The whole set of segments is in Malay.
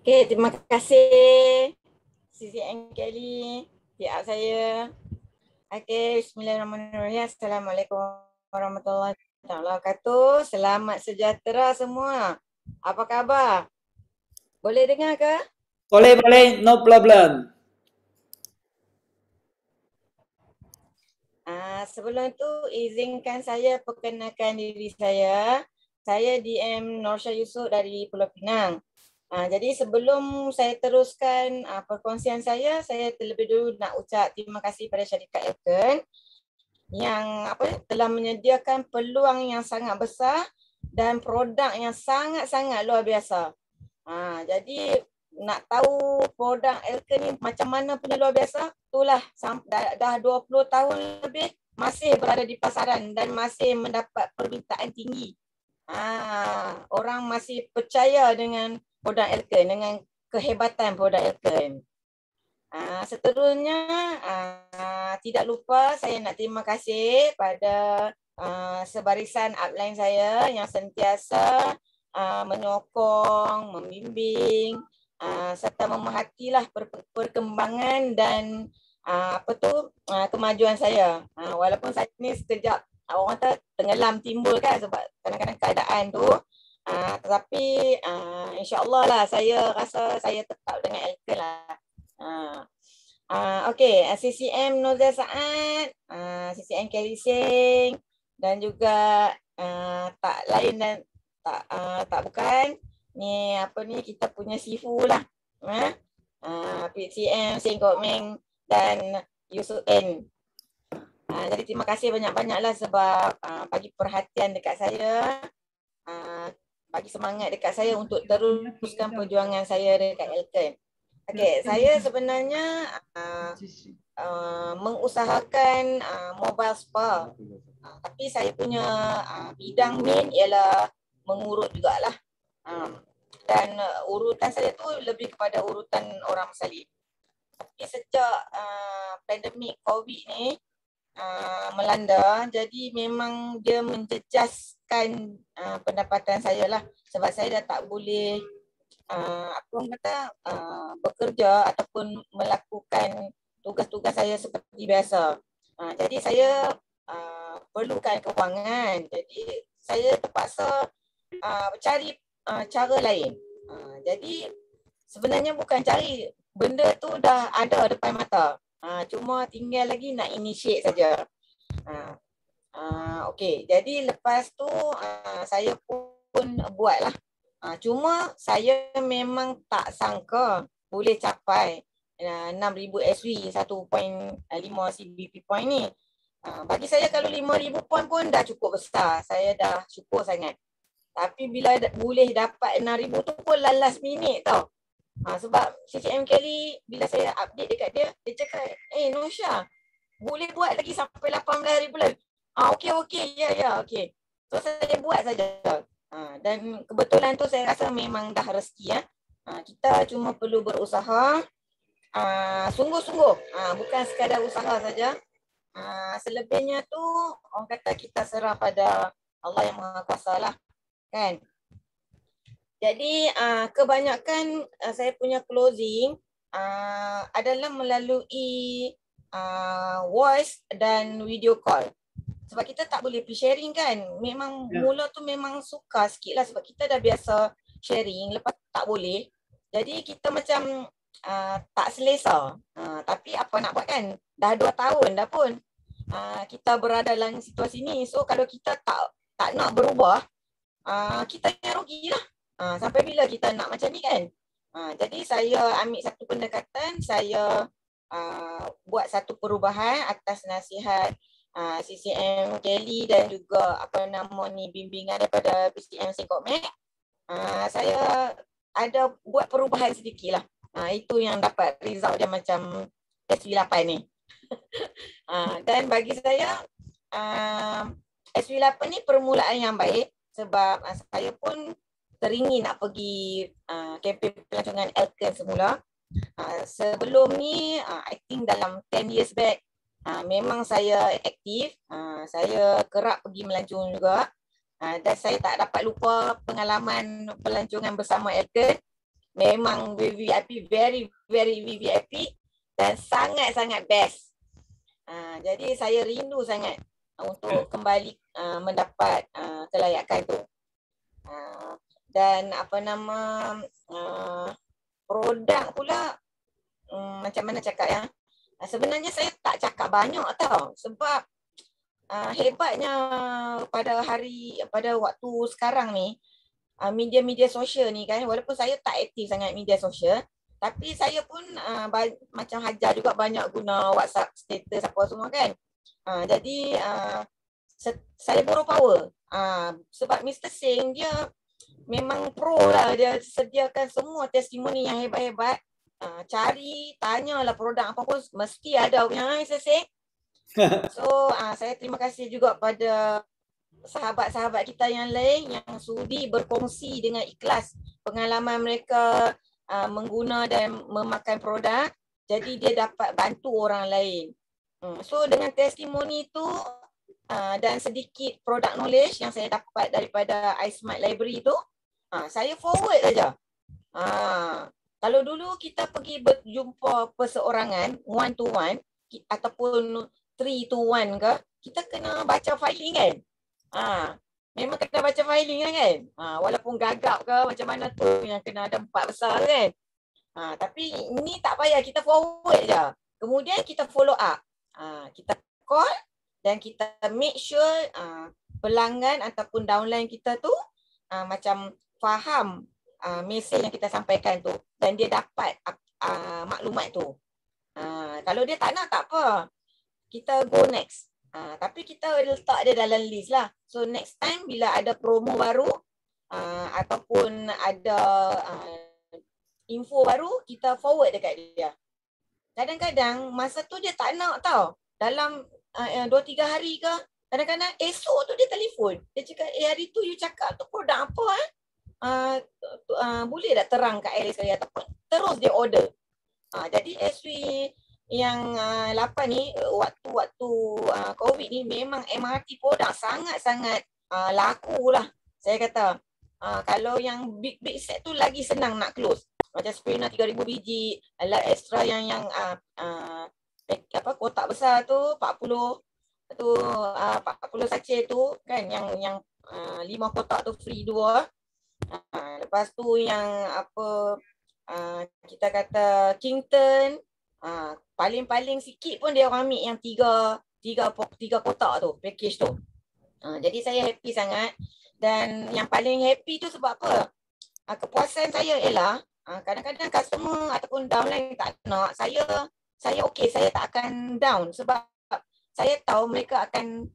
Okey, terima kasih CCN Kelly, pihak saya. Okey, bismillahirrahmanirrahim. Assalamualaikum warahmatullahi wabarakatuh. Selamat sejahtera semua. Apa khabar? Boleh dengar ke? Boleh, no problem. Sebelum tu izinkan saya perkenalkan diri saya. Saya DM Norsha Yusof dari Pulau Pinang. Jadi sebelum saya teruskan perkongsian saya terlebih dulu nak ucap terima kasih pada syarikat Elken yang telah menyediakan peluang yang sangat besar dan produk yang sangat-sangat luar biasa. Jadi nak tahu produk Elken ni macam mana punya luar biasa, itulah dah 20 tahun lebih masih berada di pasaran dan masih mendapat permintaan tinggi. Orang masih percaya dengan produk Elken, dengan kehebatan produk Elken. Seterusnya, tidak lupa saya nak terima kasih pada sebarisan upline saya yang sentiasa menyokong, membimbing, serta memerhatilah perkembangan dan kemajuan saya. Walaupun saat ini sekejap orang kata tenggelam timbul kan sebab kadang-kadang keadaan tu, tetapi insya-Allah lah saya rasa saya tetap dengan Elken lah. Okey, CCM Nozal Saad, CCM Kelly Singh dan juga tak lain dan tak bukan ni kita punya Sifu lah. PCM Sing Kok Meng dan Yusuf N. Jadi terima kasih banyak-banyaklah sebab bagi perhatian dekat saya, bagi semangat dekat saya untuk teruskan perjuangan saya dekat Elken. Okey, saya sebenarnya mengusahakan mobile spa. Tapi saya punya bidang main ialah mengurut jugalah. Dan urutan saya tu lebih kepada urutan orang bersalin. Tapi sejak pandemik COVID ni melanda, jadi memang dia menjejaskan pendapatan saya lah. Sebab saya dah tak boleh bekerja ataupun melakukan tugas-tugas saya seperti biasa. Jadi saya perlukan kewangan. Jadi saya terpaksa cari cara lain. Jadi sebenarnya bukan cari, benda tu dah ada depan mata. Cuma tinggal lagi nak initiate saja. Okey, jadi lepas tu saya pun buatlah. Cuma saya memang tak sangka boleh capai 6,000 SW 1.5 CBP point ni. Bagi saya kalau 5,000 point pun dah cukup besar. Saya dah syukur sangat. Tapi bila boleh dapat 6,000 tu pun last minute tau. Sebab CCM Kelly bila saya update dekat dia, dia cakap, Norsha, boleh buat lagi sampai 18,000 lagi. Okey, ya, okey. So saya buat saja. Dan kebetulan tu saya rasa memang dah rezeki ya. Kita cuma perlu berusaha sungguh-sungguh, bukan sekadar usaha saja. Selebihnya tu orang kata kita serah pada Allah yang Maha Kuasa lah, kan. Jadi kebanyakan saya punya closing adalah melalui voice dan video call. Sebab kita tak boleh pergi sharing kan. Memang mula tu memang sukar sikit lah sebab kita dah biasa sharing, lepas tak boleh. Jadi kita macam tak selesa. Tapi apa nak buat kan, dah 2 tahun dah pun kita berada dalam situasi ni. So kalau kita tak nak berubah, kita yang rugi lah. Sampai bila kita nak macam ni kan. Jadi saya ambil satu pendekatan, saya buat satu perubahan atas nasihat CCM Kelly dan juga bimbingan daripada PCM Sing Kok Meng. Saya ada buat perubahan sedikit lah. Itu yang dapat result dia macam SW8 ni. Dan bagi saya SW8 ni permulaan yang baik sebab saya pun teringin nak pergi kempen pelancongan Elken semula. Sebelum ni I think dalam 10 years back memang saya aktif, saya kerap pergi melancong juga, dan saya tak dapat lupa pengalaman pelancongan bersama Elken. memang VVIP, very very VVIP dan sangat-sangat best. Jadi saya rindu sangat untuk kembali mendapat kelayakan tu. Dan apa nama produk pula, macam mana cakap ya, sebenarnya saya tak cakap banyak tau, sebab hebatnya pada waktu sekarang ni, media-media sosial ni kan, walaupun saya tak aktif sangat media sosial, tapi saya pun macam Hajar juga banyak guna WhatsApp status apa semua kan. Jadi saya borrow power. Sebab Mr. Singh dia memang pro lah, dia sediakan semua testimoni yang hebat-hebat. Cari, tanyalah produk apa pun mesti ada punya Mr. Singh. So saya terima kasih juga pada sahabat-sahabat kita yang lain yang sudi berkongsi dengan ikhlas pengalaman mereka mengguna dan memakai produk, jadi dia dapat bantu orang lain. So dengan testimoni tu dan sedikit product knowledge yang saya dapat daripada iSmart Library tu, saya forward saja. Kalau dulu kita pergi berjumpa perseorangan, one to one ataupun 3 to 1 ke, kita kena baca filing kan. Memang kena baca filing kan. Walaupun gagap ke macam mana tu yang kena ada 4 besar kan. Tapi ini tak payah, kita forward je. Kemudian kita follow up. Kita call dan kita make sure pelanggan ataupun downline kita tu macam faham mesej yang kita sampaikan tu dan dia dapat maklumat tu. Kalau dia tak nak, tak apa, kita go next. Tapi kita letak dia dalam list lah. So next time bila ada promo baru ataupun ada info baru, kita forward dekat dia. Kadang-kadang masa tu dia tak nak tau. Dalam 2-3 hari ke, kadang-kadang esok tu dia telefon. Dia cakap, hari tu you cakap tu produk apa boleh tak terang kat Alice sekali, ataupun terus dia order. Jadi SW yang 8 ni, waktu COVID ni memang MRT produk sangat-sangat laku lah. Saya kata kalau yang big set tu lagi senang nak close. Macam Sprina 3,000 biji, light extra yang kotak besar tu 40 tu 40 sachet tu kan, yang 5 kotak tu free 2. Lepas tu yang kita kata Kington, paling-paling sikit pun dia orang ambil yang 3 kotak tu, package tu. Jadi saya happy sangat. Dan yang paling happy tu sebab apa? Kepuasan saya ialah kadang-kadang customer ataupun downline tak nak, saya okey, saya tak akan down sebab saya tahu mereka akan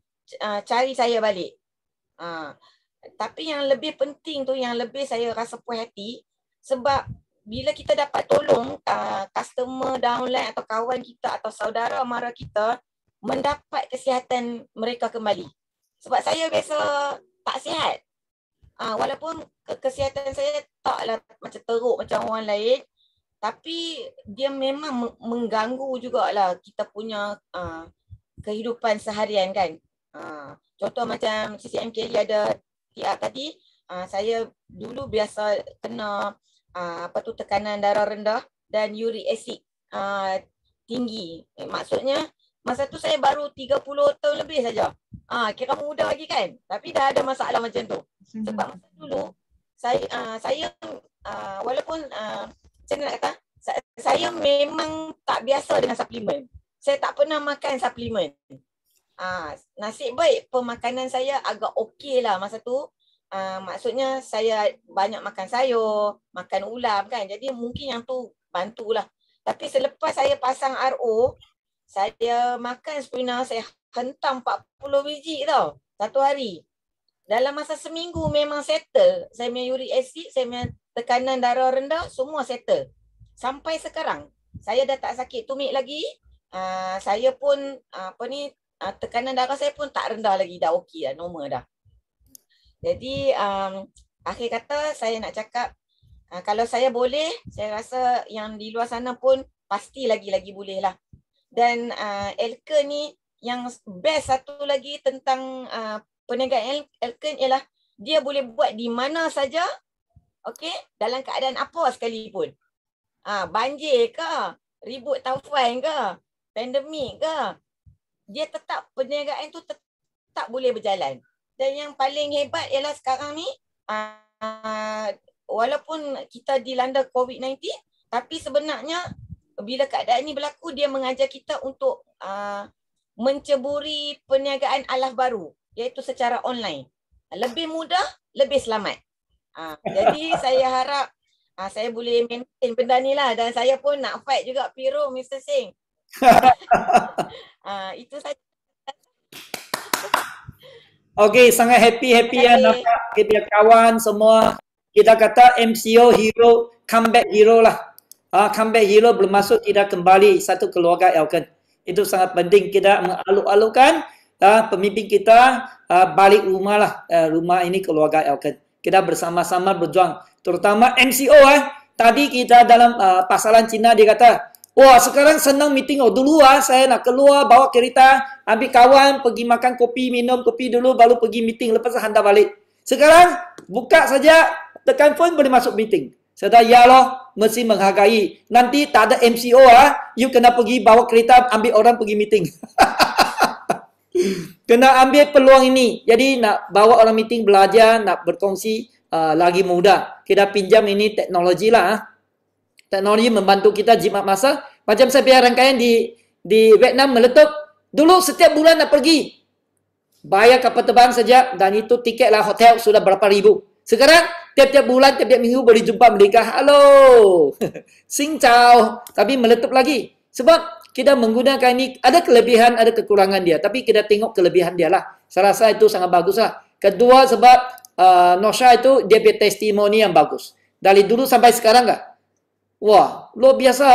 cari saya balik. Tapi yang lebih penting tu, yang lebih saya rasa puas hati, sebab bila kita dapat tolong customer, downline atau kawan kita atau saudara mara kita mendapat kesihatan mereka kembali. Sebab saya biasa tak sihat. Walaupun kesihatan saya taklah macam teruk macam orang lain, tapi dia memang mengganggu jugalah kita punya kehidupan seharian kan. Contoh macam CCM Kelly ada TR tadi, saya dulu biasa kena tekanan darah rendah dan uric acid tinggi. Maksudnya masa tu saya baru 30 tahun lebih saja. Kira muda lagi kan, tapi dah ada masalah macam tu. Sebab masa dulu saya walaupun saya nak kata saya memang tak biasa dengan suplemen. Saya tak pernah makan suplemen. Nasib baik pemakanan saya agak okey lah masa tu. Maksudnya saya banyak makan sayur, makan ulam kan. Jadi mungkin yang tu bantulah. Tapi selepas saya pasang RO, saya makan Sprina, saya hentam 40 biji tau satu hari. Dalam masa seminggu memang settle. Saya punya uric acid, saya punya tekanan darah rendah, semua settle. Sampai sekarang saya dah tak sakit tumit lagi. Saya pun tekanan darah saya pun tak rendah lagi, dah okey dah, normal dah. Jadi akhir kata saya nak cakap, kalau saya boleh, saya rasa yang di luar sana pun pasti lagi boleh lah. Dan Elke ni yang best satu lagi tentang perniagaan Elke ialah dia boleh buat di mana saja okey, dalam keadaan apa sekalipun. Banjir ke, ribut taufan ke, pandemik ke, dia tetap perniagaan tu tetap boleh berjalan. Dan yang paling hebat ialah sekarang ni walaupun kita dilanda COVID-19, tapi sebenarnya bila keadaan ni berlaku, dia mengajar kita untuk menceburi perniagaan alas baru, iaitu secara online. Lebih mudah, lebih selamat. Jadi saya harap saya boleh maintain benda ni lah, dan saya pun nak fight juga Piro, Mr. Singh. Itu saja. Okey, sangat happy ya nampak kita kawan semua. Kita kata MCO hero, comeback hero lah. Comeback hero bermaksud kita kembali satu keluarga Elkan. Itu sangat penting kita mengaluk-alukkan pemimpin kita balik rumah lah. Rumah ini keluarga Elkan. Kita bersama-sama berjuang. Terutama MCO Tadi kita dalam pasaran Cina dia kata, wah sekarang senang meeting. Dulu saya nak keluar bawa kereta, ambil kawan, pergi makan kopi, minum kopi dulu, baru pergi meeting, lepas hantar balik. Sekarang buka saja, tekan phone boleh masuk meeting. Saya kata, ya Allah, mesti menghargai. Nanti tak ada MCO you kena pergi bawa kereta, ambil orang pergi meeting. Kena ambil peluang ini. Jadi nak bawa orang meeting belajar, nak berkongsi lagi mudah. Kita pinjam ini teknologi lah. Teknologi membantu kita jimat masa. Macam saya biar rangkaian di Vietnam meletup. Dulu setiap bulan nak pergi, bayar kapal terbang saja, dan itu tiket lah hotel sudah berapa ribu. Sekarang tiap-tiap bulan, tiap-tiap minggu boleh jumpa mereka. Halo, Sing Chao. Tapi meletup lagi. Sebab kita menggunakan ini, ada kelebihan, ada kekurangan dia. Tapi kita tengok kelebihan dia lah. Saya rasa itu sangat bagus lah. Kedua sebab Nosha itu dia punya testimoni yang bagus. Dari dulu sampai sekarang wah, luar biasa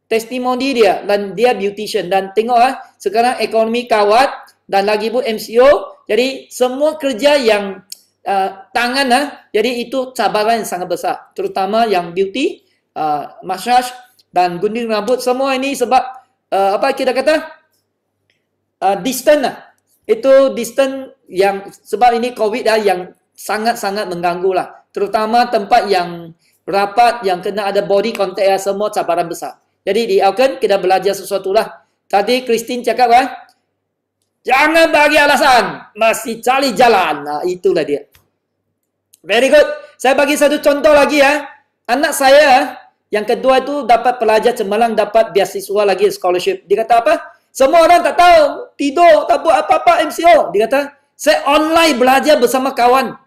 testimoni dia. Dan dia beautician. Dan tengok sekarang ekonomi kawat dan lagi pun MCO. Jadi semua kerja yang tangan jadi itu cabaran yang sangat besar. Terutama yang beauty, massage dan gunting rambut. Semua ini sebab apa kita kata distance Itu distance yang sebab ini COVID yang sangat-sangat mengganggu lah. Terutama tempat yang rapat, yang kena ada body contact semua cabaran besar. Jadi di Elkan kita belajar sesuatu lah. Tadi Christine cakap jangan bagi alasan, masih cari jalan. Itulah dia. Very good. Saya bagi satu contoh lagi Anak saya yang kedua itu dapat pelajar cemerlang, dapat beasiswa lagi scholarship. Dia kata apa? Semua orang tak tahu, tidur, tak buat apa-apa MCO. Dia kata, saya online belajar bersama kawan.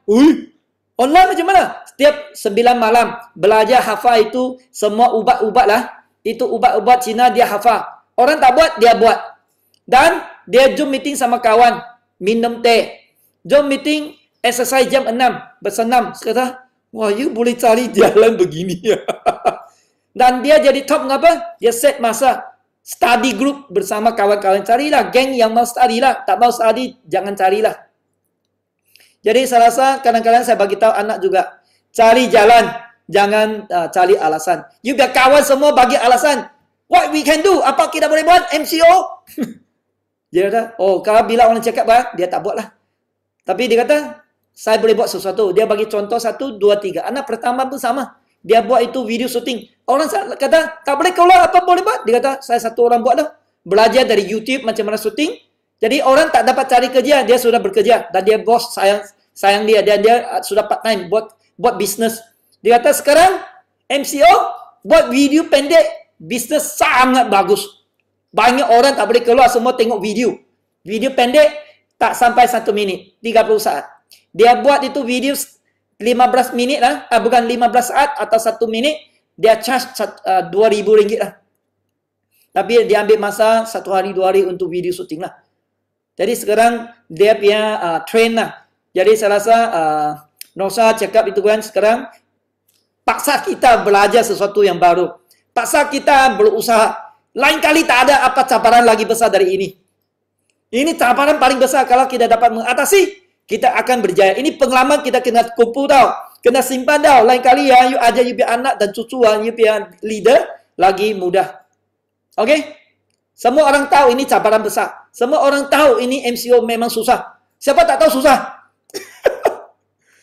Online macam mana? Setiap 9 malam belajar hafal itu semua ubat-ubat lah. Itu ubat-ubat Cina dia hafal. Orang tak buat, dia buat. Dan dia Zoom meeting sama kawan, minum teh. Zoom meeting, exercise jam 6, bersenam. Saya kata, wah, you boleh cari jalan begini Dan dia jadi top mengapa? Dia set masa. Study group bersama kawan-kawan. Carilah geng yang mau study lah. Tak mau study, jangan carilah. Jadi saya rasa kadang-kadang saya bagi tahu anak juga. Cari jalan. Jangan cari alasan. You biar kawan semua bagi alasan. What we can do? Apa kita boleh buat? MCO? Dia kata, kalau bila orang cakap dia tak buat lah. Tapi dia kata, saya boleh buat sesuatu. Dia bagi contoh 1, 2, 3. Anak pertama pun sama. Dia buat itu video syuting. Orang kata, tak boleh keluar, apa boleh buat? Dia kata, saya satu orang buat dah. Belajar dari YouTube macam mana syuting. Jadi orang tak dapat cari kerja, dia sudah bekerja. Dan dia bos sayang dia. Dan dia sudah part time buat bisnes. Dia kata, sekarang MCO buat video pendek. Bisnes sangat bagus. Banyak orang tak boleh keluar, semua tengok video. Video pendek, tak sampai 1 minit. 30 saat. Dia buat itu video 15 minit lah, bukan 15 saat atau 1 minit, dia charge RM2,000 lah. Tapi dia ambil masa 1 hari 2 hari untuk video syuting lah. Jadi sekarang dia punya train lah. Jadi saya rasa Nosha cakap itu kan sekarang paksa kita belajar sesuatu yang baru. Paksa kita berusaha. Lain kali tak ada apa cabaran lagi besar dari ini. Ini cabaran paling besar kalau kita dapat mengatasi. Kita akan berjaya. Ini pengalaman kita kena kumpul tau. Kena simpan tau. Lain kali you ajar you punya anak dan cucu you punya leader lagi mudah. Okay? Semua orang tahu ini cabaran besar. Semua orang tahu ini MCO memang susah. Siapa tak tahu susah?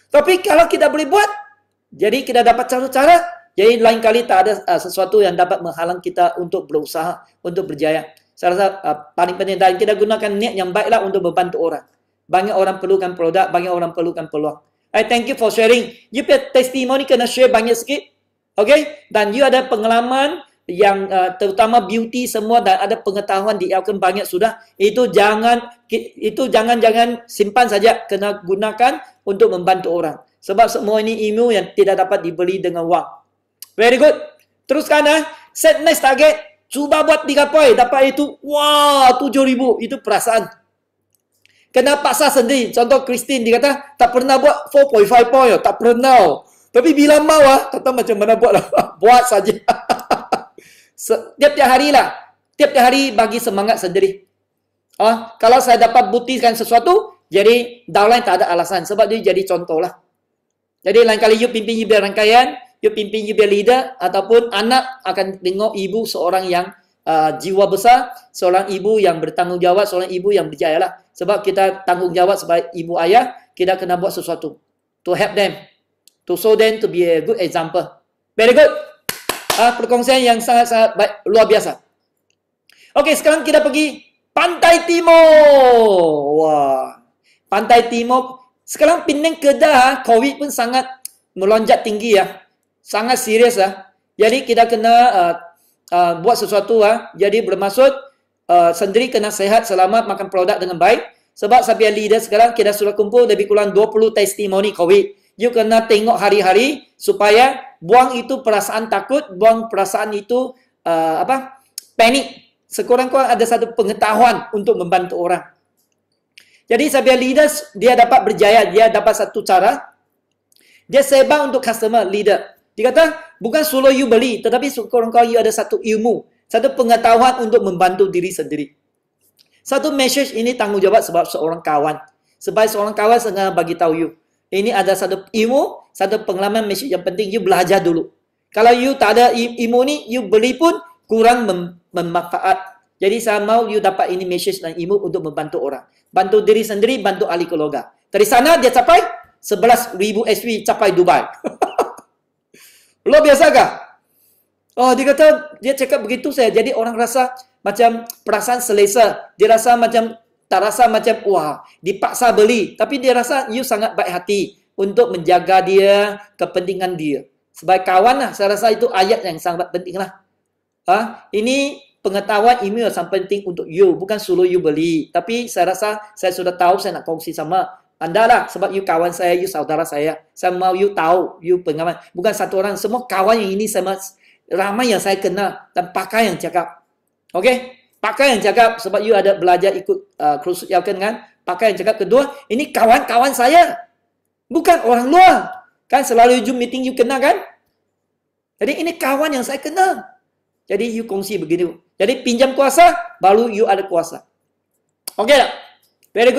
Tapi kalau kita boleh buat, Jadi kita dapat cara-cara. Jadi lain kali tak ada sesuatu yang dapat menghalang kita untuk berusaha, untuk berjaya. Saya rasa paling penting dan kita gunakan niat yang baiklah untuk membantu orang. Banyak orang perlukan produk, banyak orang perlukan peluang. I thank you for sharing. You punya testimoni kena share banyak sikit. Okay? Dan you ada pengalaman yang terutama beauty semua dan ada pengetahuan di Elkan banyak sudah. Itu jangan simpan saja. Kena gunakan untuk membantu orang. Sebab semua ini ilmu yang tidak dapat dibeli dengan wang. Very good. Teruskan set next target. Cuba buat 3 poin. Dapat itu. Wah, 7,000. Itu perasaan. Kena paksa sendiri. Contoh Christine, dia kata, tak pernah buat 4.5 poin. Tak pernah. Tapi bila mau, tak tahu macam mana buat lah. Buat saja. Tiap-tiap hari lah. Tiap-tiap hari bagi semangat sendiri. Kalau saya dapat buktikan sesuatu, jadi downline tak ada alasan. Sebab dia jadi contoh lah. Jadi lain kali you pimpin you biar rangkaian, you pimpin you biar leader, ataupun anak akan tengok ibu seorang yang jiwa besar, seorang ibu yang bertanggungjawab, seorang ibu yang berjaya lah. Sebab kita tanggungjawab sebagai ibu ayah, kita kena buat sesuatu. To help them. To show them to be a good example. Very good. Perkongsian yang sangat-sangat baik, luar biasa. Okey, sekarang kita pergi Pantai Timur. Wah. Pantai Timur. Sekarang Penang Kedah, COVID pun sangat melonjak tinggi ya. Sangat serius lah. Jadi kita kena buat sesuatu Jadi bermaksud sendiri kena sehat, selamat, makan produk dengan baik. Sebab sampai leader sekarang kita sudah kumpul lebih kurang 20 testimoni COVID. You kena tengok hari-hari supaya buang itu perasaan takut, buang perasaan itu panik. Sekurang-kurang ada satu pengetahuan untuk membantu orang. Jadi sampai leaders dia dapat berjaya, dia dapat satu cara. Dia sebar untuk customer leader. Dia kata, bukan solo you beli, tetapi sekurang-kurang you ada satu ilmu, satu pengetahuan untuk membantu diri sendiri. Satu message ini tanggungjawab sebab seorang kawan. Sebab seorang kawan sengaja bagi tahu you. Ini ada satu ilmu, satu pengalaman message yang penting you belajar dulu. Kalau you tak ada ilmu ni, you beli pun kurang bermanfaat. Jadi saya mau you dapat ini message dan ilmu untuk membantu orang. Bantu diri sendiri, bantu ahli keluarga. Dari sana dia capai 11,000 SV capai Dubai. Luar biasa kah? Dia kata, dia cakap begitu saya. Jadi orang rasa macam perasaan selesa. Dia rasa macam, tak rasa macam, wah, dipaksa beli. Tapi dia rasa you sangat baik hati untuk menjaga dia, kepentingan dia. Sebagai kawan lah, saya rasa itu ayat yang sangat penting lah. Ini pengetahuan ilmu yang sangat penting untuk you. Bukan suruh you beli. Tapi saya rasa saya sudah tahu, saya nak kongsi sama anda lah. Sebab you kawan saya, you saudara saya. Saya mau you tahu, you pengalaman. Bukan satu orang. Semua kawan yang ini sama ramai yang saya kenal. Dan pakai yang cakap. Okey? Pakai yang cakap. Sebab you ada belajar ikut kursus Elkan kan. Pakai yang cakap. Kedua, ini kawan-kawan saya. Bukan orang luar. Kan selalu Zoom meeting you kenal kan? Jadi ini kawan yang saya kenal. Jadi you kongsi begini. Jadi pinjam kuasa, baru you ada kuasa. Okey tak? Very good.